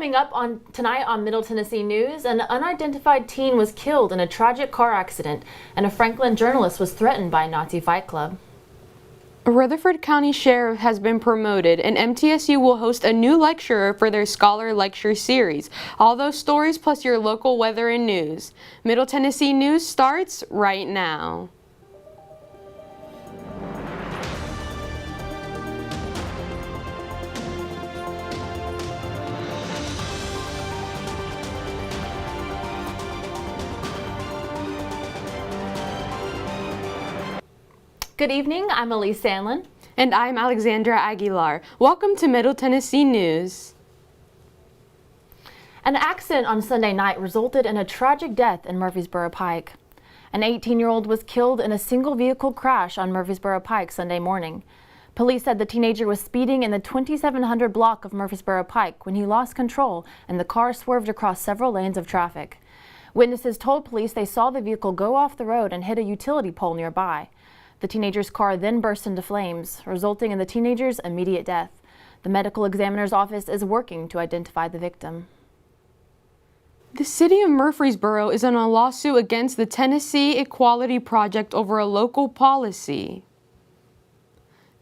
Coming up tonight on Middle Tennessee News, an unidentified teen was killed in a tragic car accident, and a Franklin journalist was threatened by a Nazi fight club. A Rutherford County Sheriff has been promoted, and MTSU will host a new lecturer for their Scholar Lecture Series. All those stories plus your local weather and news. Middle Tennessee News starts right now. Good evening, I'm Elise Sandlin. And I'm Alexandra Aguilar. Welcome to Middle Tennessee News. An accident on Sunday night resulted in a tragic death in Murfreesboro Pike. An 18-year-old was killed in a single vehicle crash on Murfreesboro Pike Sunday morning. Police said the teenager was speeding in the 2700 block of Murfreesboro Pike when he lost control and the car swerved across several lanes of traffic. Witnesses told police they saw the vehicle go off the road and hit a utility pole nearby. The teenager's car then burst into flames, resulting in the teenager's immediate death. The medical examiner's office is working to identify the victim. The city of Murfreesboro is in a lawsuit against the Tennessee Equality Project over a local policy.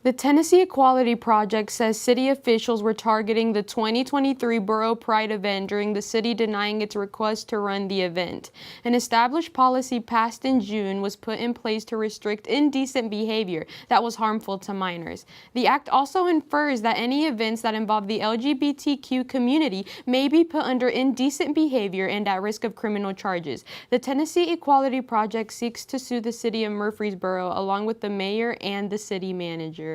The Tennessee Equality Project says city officials were targeting the 2023 Borough Pride event during the city denying its request to run the event. An established policy passed in June was put in place to restrict indecent behavior that was harmful to minors. The act also infers that any events that involve the LGBTQ community may be put under indecent behavior and at risk of criminal charges. The Tennessee Equality Project seeks to sue the city of Murfreesboro along with the mayor and the city manager.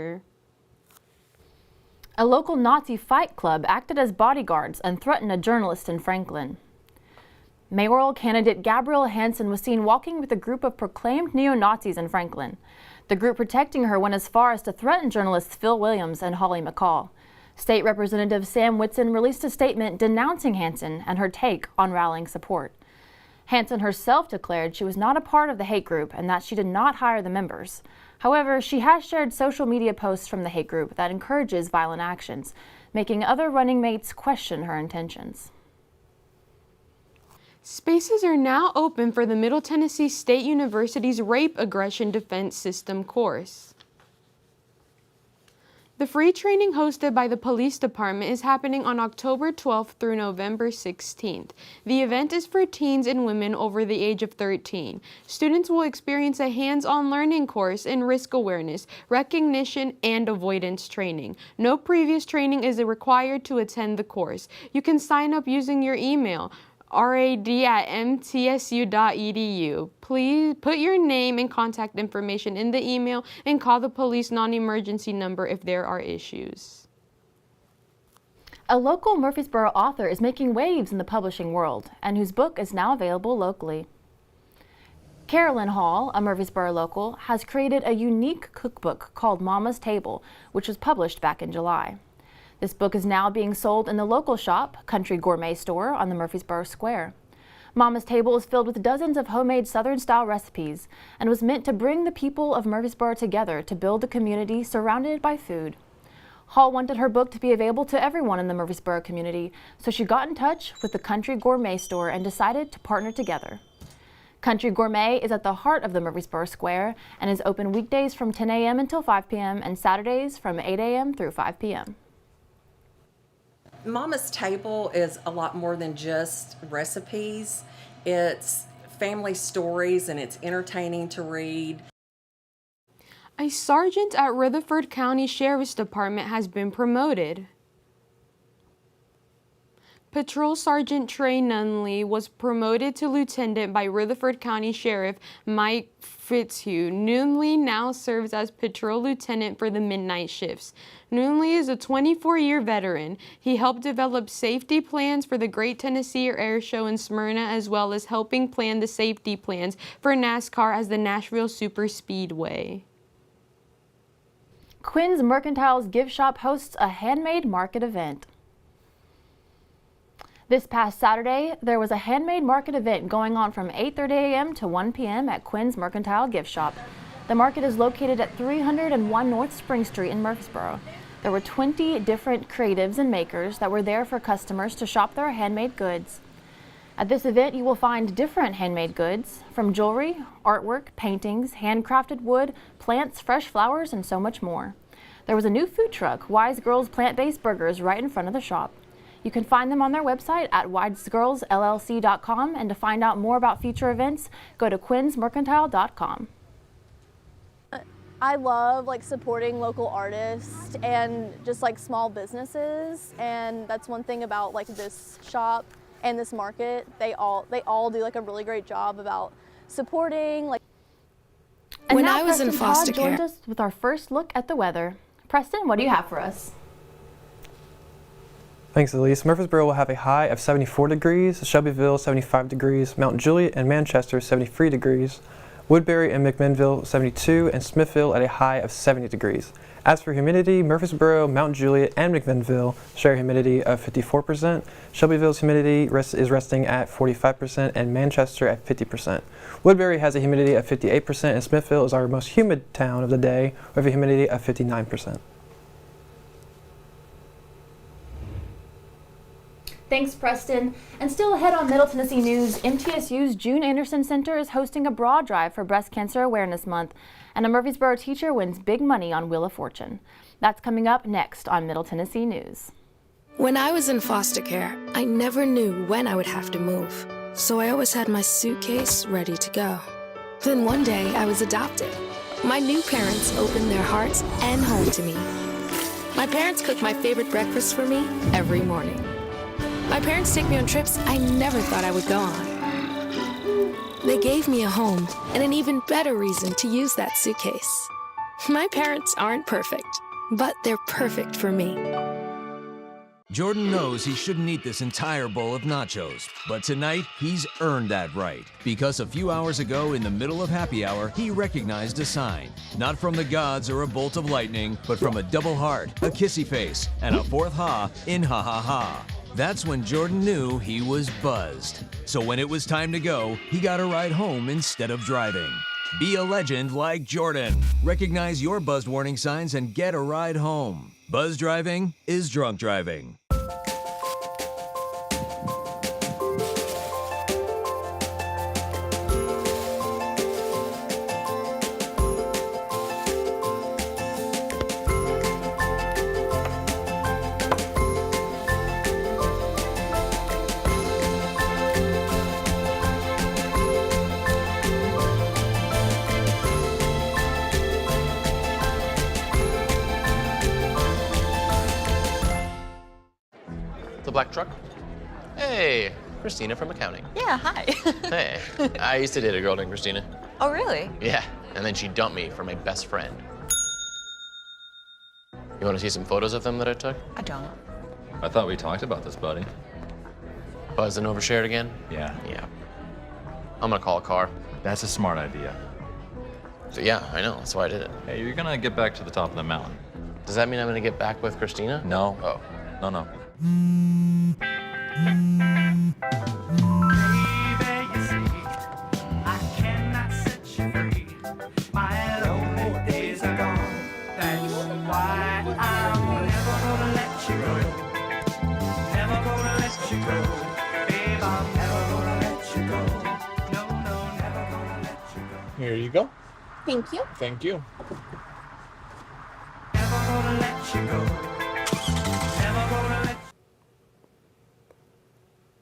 A local Nazi fight club acted as bodyguards and threatened a journalist in Franklin. Mayoral candidate Gabrielle Hansen was seen walking with a group of proclaimed neo-Nazis in Franklin. The group protecting her went as far as to threaten journalists Phil Williams and Holly McCall. State Representative Sam Whitson released a statement denouncing Hansen and her take on rallying support. Hansen herself declared she was not a part of the hate group and that she did not hire the members. However, she has shared social media posts from the hate group that encourages violent actions, making other running mates question her intentions. Spaces are now open for the Middle Tennessee State University's Rape Aggression Defense System course. The free training hosted by the police department is happening on October 12th through November 16th. The event is for teens and women over the age of 13. Students will experience a hands-on learning course in risk awareness, recognition, and avoidance training. No previous training is required to attend the course. You can sign up using your email, rad@mtsu.edu. Please put your name and contact information in the email and call the police non-emergency number if there are issues. A local Murfreesboro author is making waves in the publishing world and whose book is now available locally. Carolyn Hall, a Murfreesboro local, has created a unique cookbook called Mama's Table, which was published back in July. This book is now being sold in the local shop, Country Gourmet Store, on the Murfreesboro Square. Mama's Table is filled with dozens of homemade Southern-style recipes and was meant to bring the people of Murfreesboro together to build a community surrounded by food. Hall wanted her book to be available to everyone in the Murfreesboro community, so she got in touch with the Country Gourmet Store and decided to partner together. Country Gourmet is at the heart of the Murfreesboro Square and is open weekdays from 10 a.m. until 5 p.m. and Saturdays from 8 a.m. through 5 p.m. Mama's Table is a lot more than just recipes. It's family stories and it's entertaining to read. A sergeant at Rutherford County Sheriff's Department has been promoted. Patrol Sergeant Trey Nunley was promoted to lieutenant by Rutherford County Sheriff Mike Fitzhugh. Nunley now serves as patrol lieutenant for the midnight shifts. Nunley is a 24-year veteran. He helped develop safety plans for the Great Tennessee Air Show in Smyrna, as well as helping plan the safety plans for NASCAR as the Nashville Superspeedway. Quinn's Mercantile's gift shop hosts a handmade market event. This past Saturday, there was a handmade market event going on from 8:30 a.m. to 1 p.m. at Quinn's Mercantile Gift Shop. The market is located at 301 North Spring Street in Murfreesboro. There were 20 different creatives and makers that were there for customers to shop their handmade goods. At this event, you will find different handmade goods, from jewelry, artwork, paintings, handcrafted wood, plants, fresh flowers, and so much more. There was a new food truck, Wise Girls Plant-Based Burgers, right in front of the shop. You can find them on their website at wisegirlsllc.com, and to find out more about future events, go to quinsmercantile.com. I love supporting local artists and just small businesses, and that's one thing about this shop and this market. They all do a really great job about supporting. And When now I was in Preston foster Todd joined care- us with our first look at the weather. Preston, what do you have for us? Thanks, Elise. Murfreesboro will have a high of 74 degrees, Shelbyville 75 degrees, Mount Juliet and Manchester 73 degrees, Woodbury and McMinnville 72, and Smithville at a high of 70 degrees. As for humidity, Murfreesboro, Mount Juliet, and McMinnville share humidity of 54%. Shelbyville's humidity is resting at 45%, and Manchester at 50%. Woodbury has a humidity of 58%, and Smithville is our most humid town of the day with a humidity of 59%. Thanks, Preston. And still ahead on Middle Tennessee News, MTSU's June Anderson Center is hosting a broad drive for Breast Cancer Awareness Month, and a Murfreesboro teacher wins big money on Wheel of Fortune. That's coming up next on Middle Tennessee News. When I was in foster care, I never knew when I would have to move, so I always had my suitcase ready to go. Then one day, I was adopted. My new parents opened their hearts and home to me. My parents cook my favorite breakfast for me every morning. My parents take me on trips I never thought I would go on. They gave me a home and an even better reason to use that suitcase. My parents aren't perfect, but they're perfect for me. Jordan knows he shouldn't eat this entire bowl of nachos, but tonight he's earned that right. Because a few hours ago, in the middle of happy hour, he recognized a sign. Not from the gods or a bolt of lightning, but from a double heart, a kissy face, and a fourth ha in ha ha ha. That's when Jordan knew he was buzzed. So when it was time to go, he got a ride home instead of driving. Be a legend like Jordan. Recognize your buzzed warning signs and get a ride home. Buzz driving is drunk driving. The black truck? Hey, Christina from accounting. Yeah, hi. Hey, I used to date a girl named Christina. Oh, really? Yeah, and then she dumped me for my best friend. You want to see some photos of them that I took? I don't. I thought we talked about this, buddy. Buzzed and overshared again? Yeah. Yeah. I'm gonna call a car. That's a smart idea. So yeah, I know, that's why I did it. Hey, you're gonna get back to the top of the mountain. Does that mean I'm gonna get back with Christina? No. Oh. No. Here you go. Thank you. Thank you.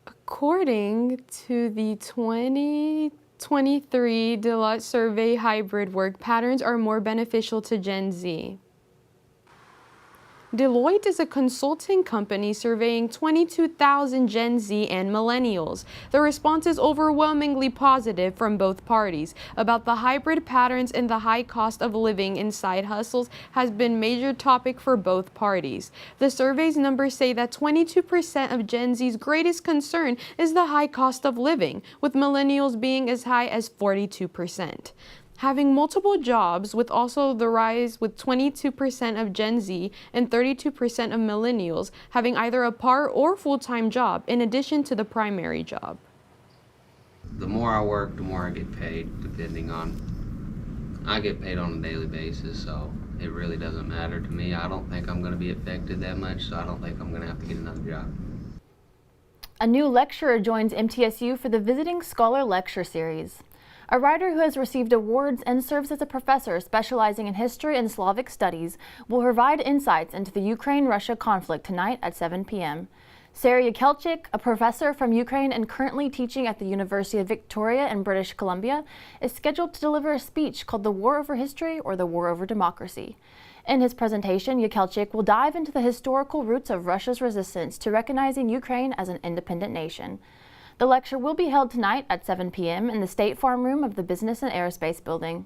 According to the 2023 Deloitte survey, hybrid work patterns are more beneficial to Gen Z. Deloitte is a consulting company surveying 22,000 Gen Z and millennials. The response is overwhelmingly positive from both parties about the hybrid patterns, and the high cost of living and side hustles has been major topic for both parties. The survey's numbers say that 22% of Gen Z's greatest concern is the high cost of living, with millennials being as high as 42%. Having multiple jobs, with also the rise with 22% of Gen Z and 32% of millennials having either a part or full-time job in addition to the primary job. The more I work, the more I get paid, I get paid on a daily basis, so it really doesn't matter to me. I don't think I'm going to be affected that much, so I don't think I'm going to have to get another job. A new lecturer joins MTSU for the Visiting Scholar Lecture Series. A writer who has received awards and serves as a professor specializing in history and Slavic studies will provide insights into the Ukraine-Russia conflict tonight at 7 p.m. Sarah Yakelchik, a professor from Ukraine and currently teaching at the University of Victoria in British Columbia, is scheduled to deliver a speech called The War Over History or The War Over Democracy. In his presentation, Yakelchik will dive into the historical roots of Russia's resistance to recognizing Ukraine as an independent nation. The lecture will be held tonight at 7 p.m. in the State Farm Room of the Business and Aerospace Building.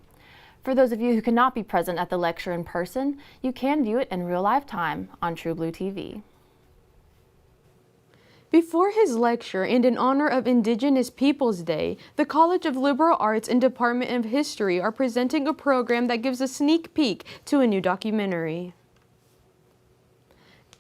For those of you who cannot be present at the lecture in person, you can view it in real-life time on TrueBlue TV. Before his lecture and in honor of Indigenous Peoples Day, the College of Liberal Arts and Department of History are presenting a program that gives a sneak peek to a new documentary.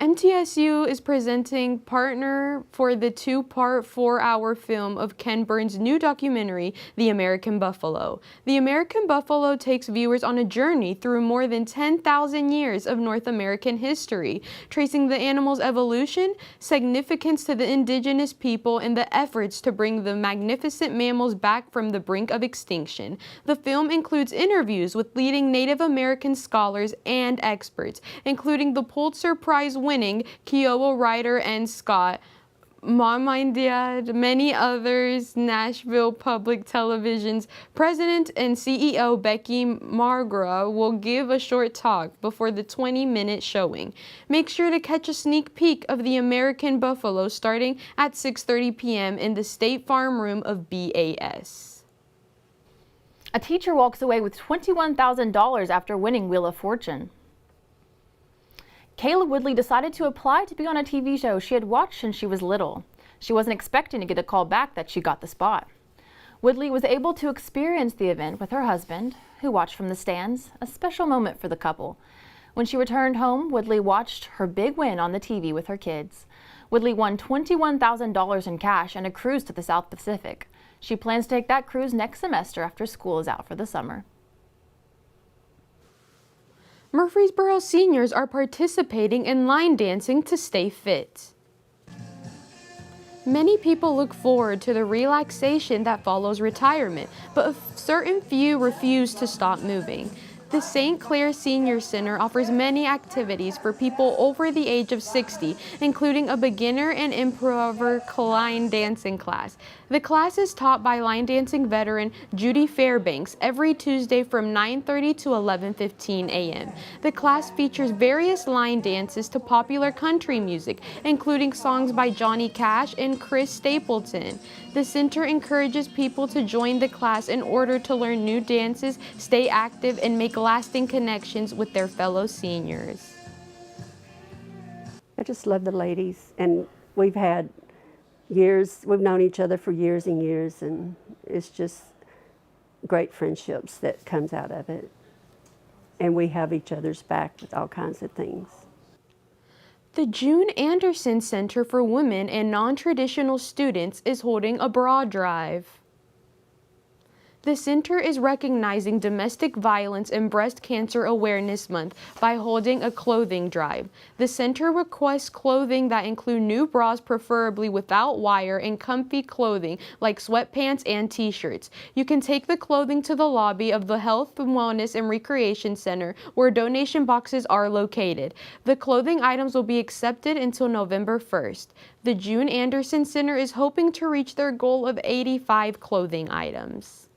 MTSU is presenting partner for the two-part 4-hour film of Ken Burns' new documentary, The American Buffalo. The American Buffalo takes viewers on a journey through more than 10,000 years of North American history, tracing the animal's evolution, significance to the indigenous people, and the efforts to bring the magnificent mammals back from the brink of extinction. The film includes interviews with leading Native American scholars and experts, including the Pulitzer Prize-winning Kiowa Ryder and Scott, Mom and Dad, many others. Nashville Public Television's president and CEO Becky Margra will give a short talk before the 20-minute showing. Make sure to catch a sneak peek of The American Buffalo starting at 6:30 p.m. in the State Farm Room of BAS. A teacher walks away with $21,000 after winning Wheel of Fortune. Kayla Woodley decided to apply to be on a TV show she had watched since she was little. She wasn't expecting to get a call back that she got the spot. Woodley was able to experience the event with her husband, who watched from the stands, a special moment for the couple. When she returned home, Woodley watched her big win on the TV with her kids. Woodley won $21,000 in cash and a cruise to the South Pacific. She plans to take that cruise next semester after school is out for the summer. Murfreesboro seniors are participating in line dancing to stay fit. Many people look forward to the relaxation that follows retirement, but a certain few refuse to stop moving. The St. Clair Senior Center offers many activities for people over the age of 60, including a beginner and improver line dancing class. The class is taught by line dancing veteran Judy Fairbanks every Tuesday from 9:30 to 11:15 a.m. The class features various line dances to popular country music, including songs by Johnny Cash and Chris Stapleton. The center encourages people to join the class in order to learn new dances, stay active, and make lasting connections with their fellow seniors. I just love the ladies, and we've known each other for years and years, and it's just great friendships that comes out of it. And we have each other's back with all kinds of things. The June Anderson Center for Women and Non-Traditional Students is holding a bra drive. The center is recognizing Domestic Violence and Breast Cancer Awareness Month by holding a clothing drive. The center requests clothing that include new bras, preferably without wire, and comfy clothing like sweatpants and t-shirts. You can take the clothing to the lobby of the Health, Wellness, and Recreation Center, where donation boxes are located. The clothing items will be accepted until November 1st. The June Anderson Center is hoping to reach their goal of 85 clothing items.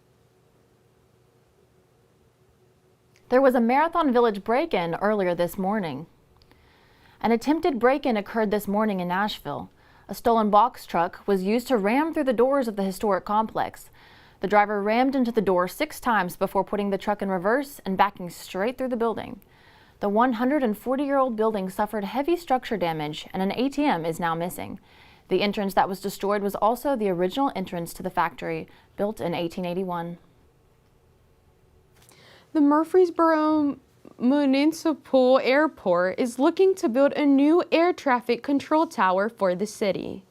There was a Marathon Village break-in earlier this morning. An attempted break-in occurred this morning in Nashville. A stolen box truck was used to ram through the doors of the historic complex. The driver rammed into the door 6 times before putting the truck in reverse and backing straight through the building. The 140-year-old building suffered heavy structure damage, and an ATM is now missing. The entrance that was destroyed was also the original entrance to the factory, built in 1881. The Murfreesboro Municipal Airport is looking to build a new air traffic control tower for the city.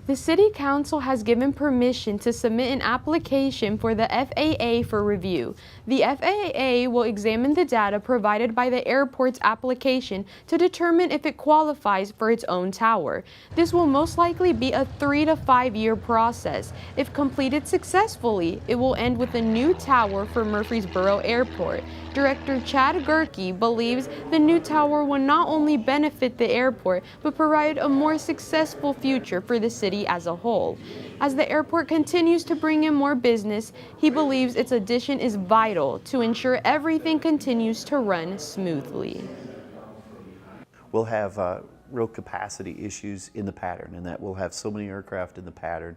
The City Council has given permission to submit an application for the FAA for review. The FAA will examine the data provided by the airport's application to determine if it qualifies for its own tower. This will most likely be a 3 to 5 year process. If completed successfully, it will end with a new tower for Murfreesboro Airport. Director Chad Gerke believes the new tower will not only benefit the airport, but provide a more successful future for the city as a whole. As the airport continues to bring in more business, he believes its addition is vital to ensure everything continues to run smoothly. We'll have real capacity issues in the pattern, and that we'll have so many aircraft in the pattern.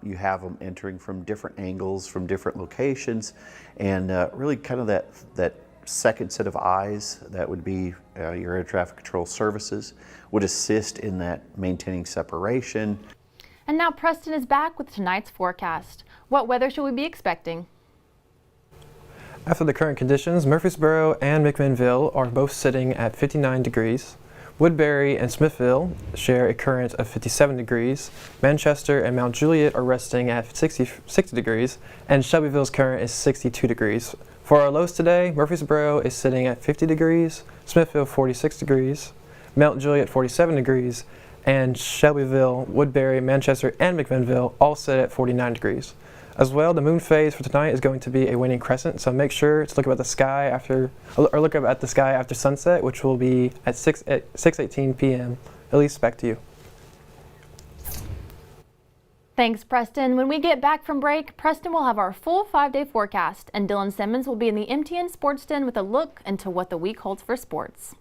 You have them entering from different angles, from different locations, and really kind of that second set of eyes that would be your air traffic control services would assist in that maintaining separation. And now Preston is back with tonight's forecast. What weather should we be expecting? After the current conditions, Murfreesboro and McMinnville are both sitting at 59 degrees. Woodbury and Smithville share a current of 57 degrees. Manchester and Mount Juliet are resting at 60 degrees, and Shelbyville's current is 62 degrees. For our lows today, Murfreesboro is sitting at 50 degrees, Smithville 46 degrees, Mount Juliet 47 degrees, and Shelbyville, Woodbury, Manchester, and McMinnville all sit at 49 degrees. As well, the moon phase for tonight is going to be a waning crescent, so make sure to look up at the sky after sunset, which will be at 6:18 p.m. Elise, back to you. Thanks, Preston. When we get back from break, Preston will have our full 5-day forecast, and Dylan Simmons will be in the MTN Sports Den with a look into what the week holds for sports.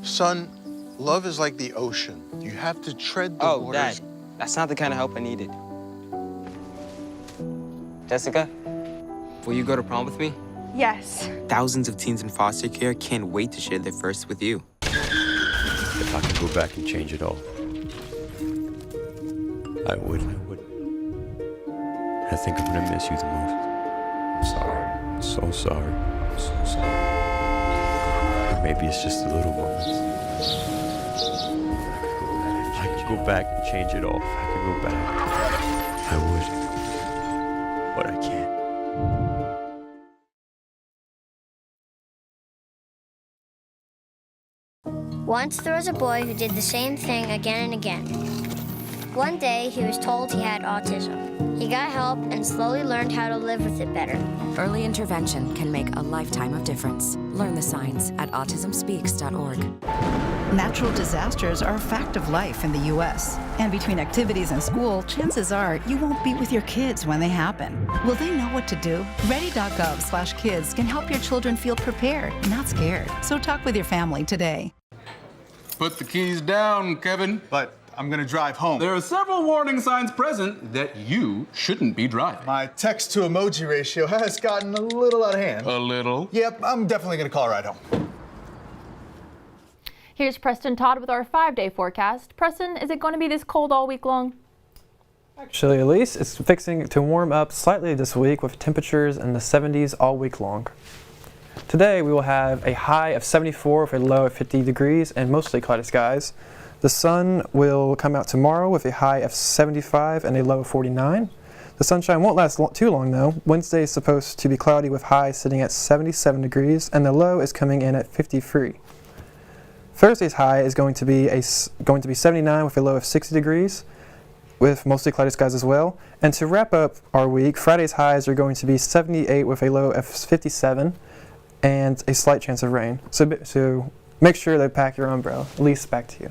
Son, love is like the ocean. You have to tread the waters. Dad, that's not the kind of help I needed. Jessica, will you go to prom with me? Yes. Thousands of teens in foster care can't wait to share their first with you. If I could go back and change it all, I would. I think I'm gonna miss you the most. I'm sorry. I'm so sorry. I'm so sorry. Maybe it's just the little moments. If I could go back and change it all, if I could go back, I would. But I can't. Once there was a boy who did the same thing again and again. One day, he was told he had autism. He got help and slowly learned how to live with it better. Early intervention can make a lifetime of difference. Learn the signs at autismspeaks.org. Natural disasters are a fact of life in the U.S. And between activities and school, chances are you won't be with your kids when they happen. Will they know what to do? Ready.gov/kids can help your children feel prepared, not scared. So talk with your family today. Put the keys down, Kevin. But I'm gonna drive home. There are several warning signs present that you shouldn't be driving. My text to emoji ratio has gotten a little out of hand. A little? Yep, I'm definitely gonna call a ride home. Here's Preston Todd with our 5-day forecast. Preston, is it going to be this cold all week long? Actually, Elise, it's fixing to warm up slightly this week with temperatures in the 70s all week long. Today we will have a high of 74 with a low of 50 degrees and mostly cloudy skies. The sun will come out tomorrow with a high of 75 and a low of 49. The sunshine won't last too long though. Wednesday is supposed to be cloudy with highs sitting at 77 degrees and the low is coming in at 53. Thursday's high is going to be 79 with a low of 60 degrees. with mostly cloudy skies as well. And to wrap up our week, Friday's highs are going to be 78 with a low of 57 and a slight chance of rain. So make sure to pack your umbrella. Elise, back to you.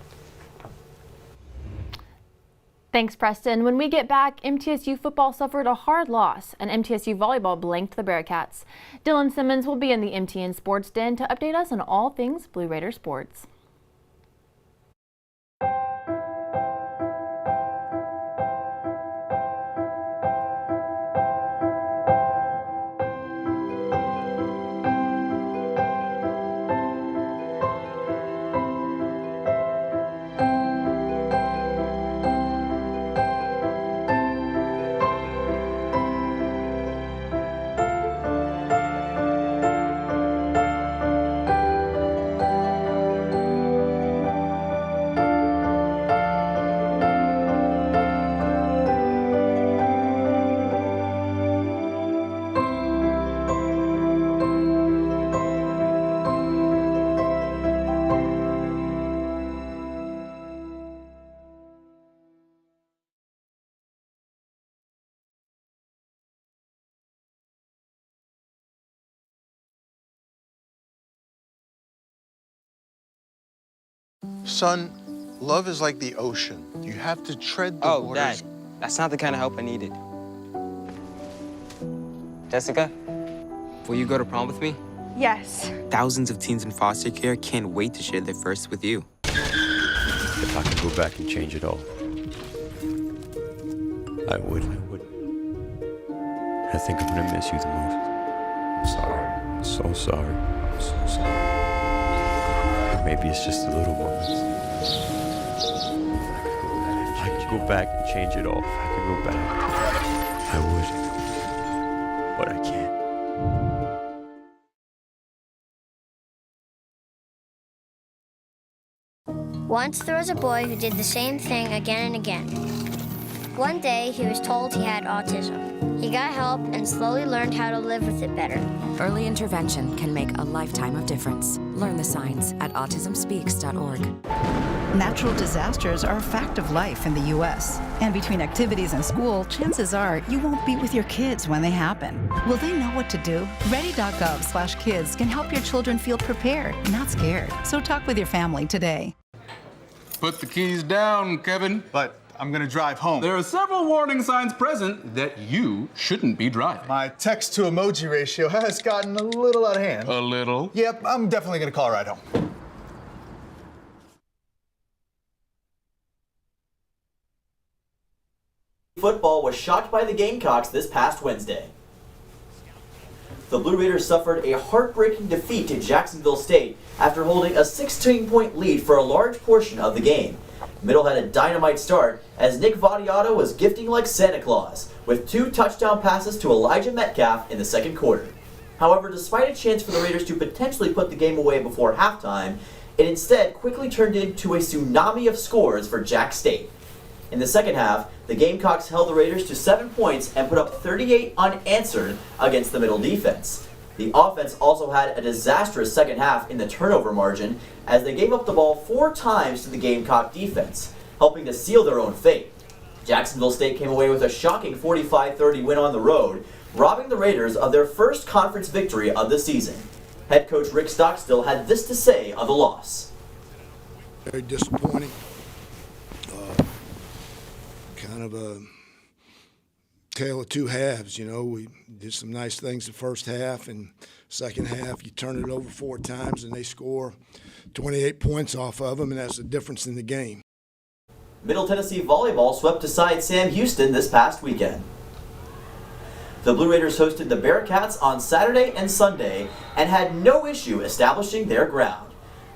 Thanks, Preston. When we get back, MTSU football suffered a hard loss, and MTSU volleyball blanked the Bearcats. Dylan Simmons will be in the MTN Sports Den to update us on all things Blue Raider sports. Son, love is like the ocean. You have to tread the waters. Dad, that's not the kind of help I needed. Jessica, will you go to prom with me? Yes. Thousands of teens in foster care can't wait to share their first with you. If I could go back and change it all, I would. I think I'm gonna miss you the most. I'm sorry. I'm so sorry. I'm so sorry. Maybe it's just the little moments. If I could go back and change it all. If I could go back, I would. But I can't. Once there was a boy who did the same thing again and again. One day, he was told he had autism. He got help and slowly learned how to live with it better. Early intervention can make a lifetime of difference. Learn the signs at autismspeaks.org. Natural disasters are a fact of life in the U.S. And between activities and school, chances are you won't be with your kids when they happen. Will they know what to do? Ready.gov/kids can help your children feel prepared, not scared. So talk with your family today. Put the keys down, Kevin. But I'm gonna drive home. There are several warning signs present that you shouldn't be driving. My text to emoji ratio has gotten a little out of hand. A little? Yep, I'm definitely gonna call a ride home. Football was shocked by the Gamecocks this past Wednesday. The Blue Raiders suffered a heartbreaking defeat to Jacksonville State after holding a 16-point lead for a large portion of the game. Middle had a dynamite start as Nick Vadiato was gifting like Santa Claus with 2 touchdown passes to Elijah Metcalf in the second quarter. However, despite a chance for the Raiders to potentially put the game away before halftime, it instead quickly turned into a tsunami of scores for Jack State. In the second half, the Gamecocks held the Raiders to 7 points and put up 38 unanswered against the Middle defense. The offense also had a disastrous second half in the turnover margin as they gave up the ball 4 times to the Gamecock defense, helping to seal their own fate. Jacksonville State came away with a shocking 45-30 win on the road, robbing the Raiders of their first conference victory of the season. Head coach Rick Stockstill had this to say of the loss. Very disappointing. Kind of a tale of two halves, you know. We did some nice things the first half, and second half you turn it over 4 times and they score 28 points off of them, and that's the difference in the game. Middle Tennessee volleyball swept aside Sam Houston this past weekend. The Blue Raiders hosted the Bearcats on Saturday and Sunday and had no issue establishing their ground.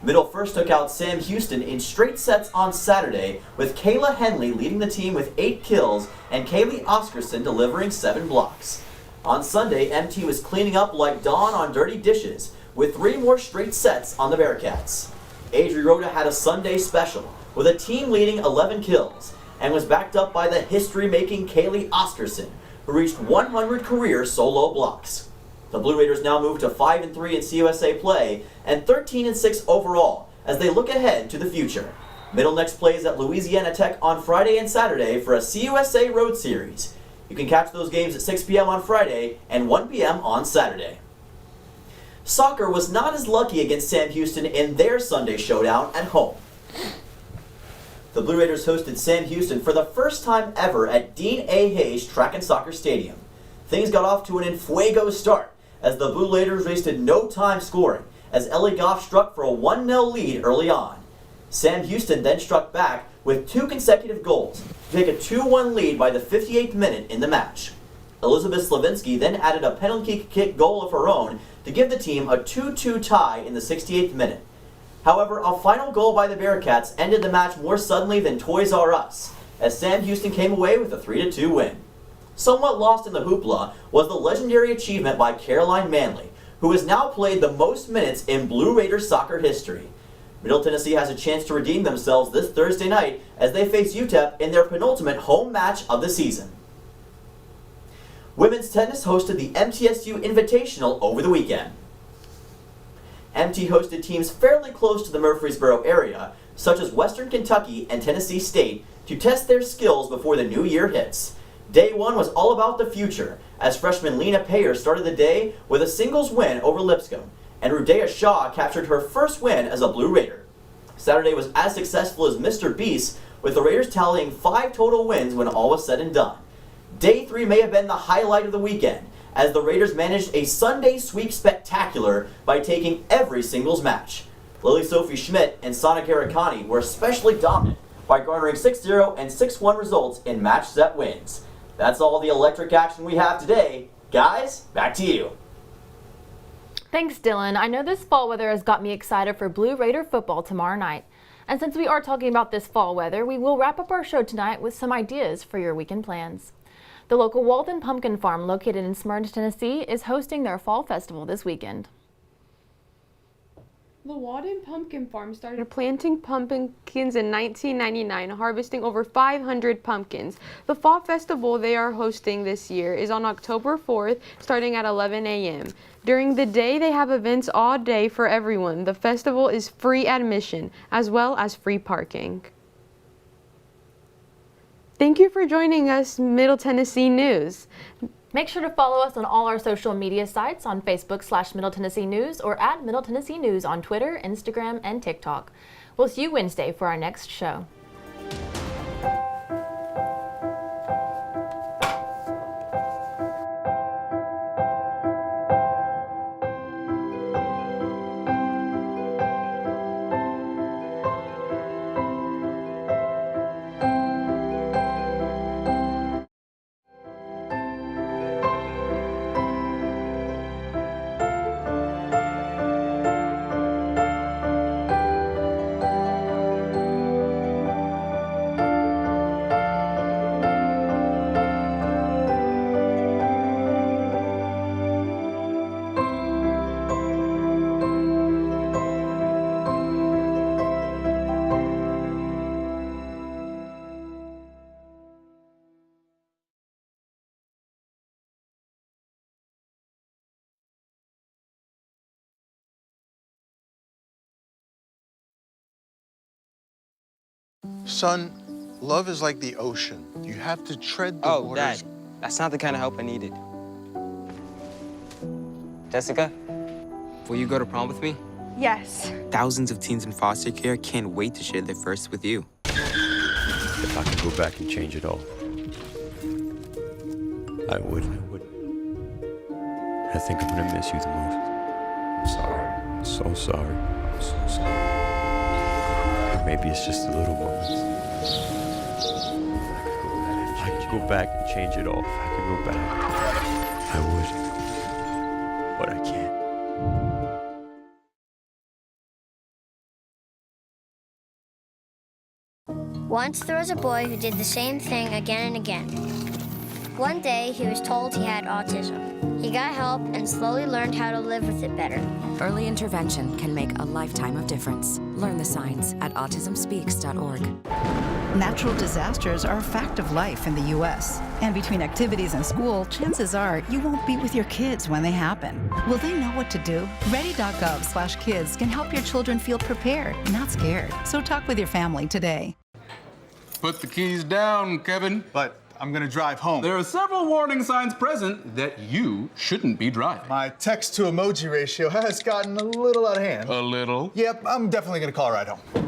Middle first took out Sam Houston in straight sets on Saturday, with Kayla Henley leading the team with 8 kills and Kaylee Oscarson delivering 7 blocks. On Sunday, MT was cleaning up like Dawn on dirty dishes, with 3 more straight sets on the Bearcats. Adri Rhoda had a Sunday special, with a team-leading 11 kills, and was backed up by the history-making Kaylee Oscarson, who reached 100 career solo blocks. The Blue Raiders now move to 5-3 in CUSA play and 13-6 overall as they look ahead to the future. Middle Next plays at Louisiana Tech on Friday and Saturday for a CUSA Road Series. You can catch those games at 6 p.m. on Friday and 1 p.m. on Saturday. Soccer was not as lucky against Sam Houston in their Sunday showdown at home. The Blue Raiders hosted Sam Houston for the first time ever at Dean A. Hayes Track and Soccer Stadium. Things got off to an enfuego start as the Blue Raiders wasted no time scoring as Ellie Goff struck for a 1-0 lead early on. Sam Houston then struck back with 2 consecutive goals to take a 2-1 lead by the 58th minute in the match. Elizabeth Slavinsky then added a penalty kick goal of her own to give the team a 2-2 tie in the 68th minute. However, a final goal by the Bearcats ended the match more suddenly than Toys R Us, as Sam Houston came away with a 3-2 win. Somewhat lost in the hoopla was the legendary achievement by Caroline Manley, who has now played the most minutes in Blue Raiders soccer history. Middle Tennessee has a chance to redeem themselves this Thursday night as they face UTEP in their penultimate home match of the season. Women's tennis hosted the MTSU Invitational over the weekend. MT hosted teams fairly close to the Murfreesboro area, such as Western Kentucky and Tennessee State, to test their skills before the new year hits. Day 1 was all about the future, as freshman Lena Payer started the day with a singles win over Lipscomb, and Rudea Shaw captured her first win as a Blue Raider. Saturday was as successful as Mr. Beast, with the Raiders tallying 5 total wins when all was said and done. Day 3 may have been the highlight of the weekend, as the Raiders managed a Sunday sweep spectacular by taking every singles match. Lily Sophie Schmidt and Sana Garikani were especially dominant by garnering 6-0 and 6-1 results in match set wins. That's all the electric action we have today. Guys, back to you. Thanks, Dylan. I know this fall weather has got me excited for Blue Raider football tomorrow night. And since we are talking about this fall weather, we will wrap up our show tonight with some ideas for your weekend plans. The local Walden Pumpkin Farm located in Smyrna, Tennessee is hosting their fall festival this weekend. The Walden Pumpkin Farm started planting pumpkins in 1999, harvesting over 500 pumpkins. The fall festival they are hosting this year is on October 4th, starting at 11 a.m. During the day, they have events all day for everyone. The festival is free admission, as well as free parking. Thank you for joining us, Middle Tennessee News. Make sure to follow us on all our social media sites on Facebook/Middle Tennessee News or at Middle Tennessee News on Twitter, Instagram, and TikTok. We'll see you Wednesday for our next show. Son, love is like the ocean. You have to tread the waters. Dad, that's not the kind of help I needed. Jessica, will you go to prom with me? Yes. Thousands of teens in foster care can't wait to share their first with you. If I could go back and change it all, I would. I think I'm gonna miss you the most. I'm sorry. I'm so sorry. I'm so sorry. Maybe it's just the little moments. If I could go back and change it all. If I could go back, I would. But I can't. Once there was a boy who did the same thing again and again. One day, he was told he had autism. He got help and slowly learned how to live with it better. Early intervention can make a lifetime of difference. Learn the signs at autismspeaks.org. Natural disasters are a fact of life in the U.S. And between activities and school, chances are you won't be with your kids when they happen. Will they know what to do? Ready.gov/kids can help your children feel prepared, not scared. So talk with your family today. Put the keys down, Kevin. But I'm gonna drive home. There are several warning signs present that you shouldn't be driving. My text to emoji ratio has gotten a little out of hand. A little? Yep, I'm definitely gonna call a ride home.